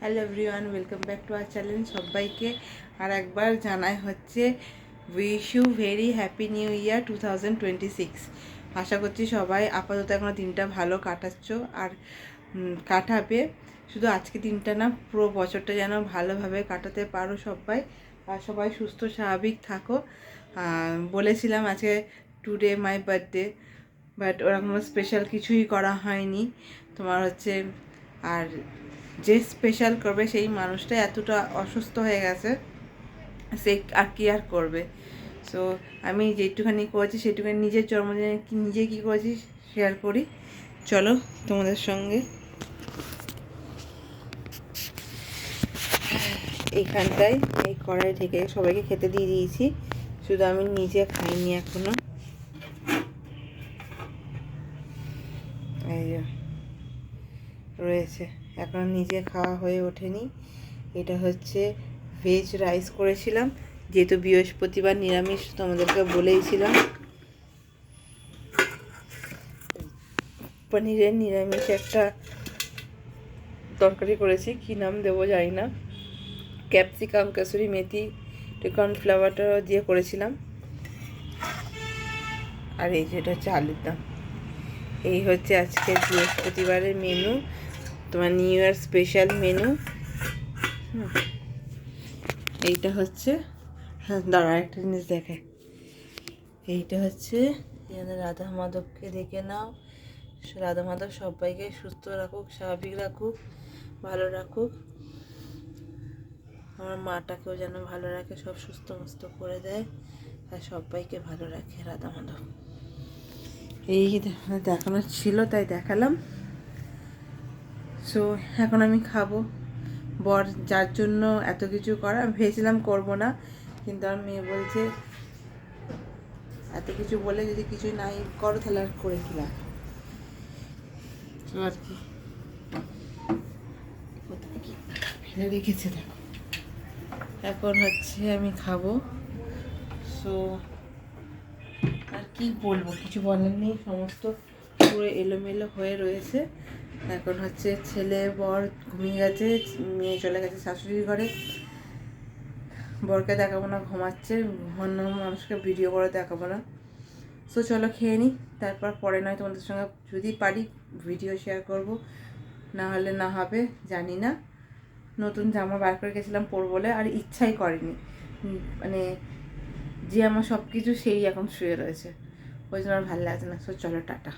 Hello everyone, welcome back to our channel. সবাইকে আর একবার জানাই হচ্ছে wish you very happy new year 2026। আশা করছি সবাই আপাতত এখনো দিনটা ভালো কাটাচ্ছ আর কাটাবে। শুধু আজকে দিনটা না, পুরো বছরটা যেন ভালোভাবে কাটাতে পারো সবাই, আর সবাই সুস্থ স্বাভাবিক থাকো। বলেছিলাম আজকে টুডে মাই বার্থডে, বাট ওরকম স্পেশাল কিছুই করা হয়নি তোমার হচ্ছে। আর যে স্পেশাল করবে সেই মানুষটা এতটা অসুস্থ হয়ে গেছে, সে আর কি আর করবে। সো আমি যেটুখানি করেছি সেটুখানি নিজের জন্মদিনে নিজে কী করেছি শেয়ার করি, চলো তোমাদের সঙ্গে। এইখানটায় এই কড়াই ঢেকে সবাইকে খেতে দিয়ে দিয়েছি, শুধু আমি নিজে খাইনি এখনো। এই রয়েছে, এখন নিজে খাওয়া হয়ে ওঠেনি। এটা হচ্ছে ভেজ রাইস করেছিলাম, যেহেতু বৃহস্পতিবার নিরামিষ তোমাদেরকে বলেইছিলাম। পনিরের নিরামিষ একটা তরকারি করেছি, কী নাম দেবো জানি না, ক্যাপসিকাম, কাসুরি মেথি, কর্নফ্লাওয়ারটা দিয়ে করেছিলাম। আর এই যেটা হচ্ছে আলুর দম। এই হচ্ছে আজকে বৃহস্পতিবারের মেনু, তোমার নিউ ইয়ার স্পেশাল মেনু। এইটা হচ্ছে, দাঁড়া একটা জিনিস দেখে, এইটা হচ্ছে রাধা মাধবকে দেখে নাও। রাধা মাধব সবাইকে সুস্থ রাখুক, স্বাভাবিক রাখুক, ভালো রাখুক। আমার মাটাকেও যেন ভালো রাখে, সব সুস্থ মস্ত করে দেয় আর সবাইকে ভালো রাখে রাধা মাধব। এই দেখানো ছিল তাই দেখালাম। সো এখন আমি খাবো। বর যার জন্য এত কিছু করা, ভেবেছিলাম করবো না, কিন্তু আমার মেয়ে বলছে এত কিছু বলে যদি কিছু নাই করো তাহলে আর করে কিলাম আর কি। কোথায় কি ফেলে রেখেছে দেখো। এখন হচ্ছে আমি খাবো। সো আর কি বলবো, কিছু বলার নেই, সমস্ত পুরো এলোমেলো হয়ে রয়েছে। এখন হচ্ছে ছেলে বর ঘুমিয়ে গেছে, মেয়ে চলে গেছে শাশুড়ির ঘরে। বরকে দেখাবো না, ঘুমাচ্ছে, অন্য মানুষকে ভিডিও করে দেখাবো না। সো চলো খেয়ে নিই, তারপর পরে নয় তোমাদের সঙ্গে যদি পারি ভিডিও শেয়ার করব, না হলে না হবে জানি না। নতুন জামা বার করে গেছিলাম পরবো বলে, আর ইচ্ছাই করেনি, মানে যে আমার সব কিছু সেই এখন শুয়ে রয়েছে, ওই জন্য আর ভালো লাগছে না। সো চলো টাটা।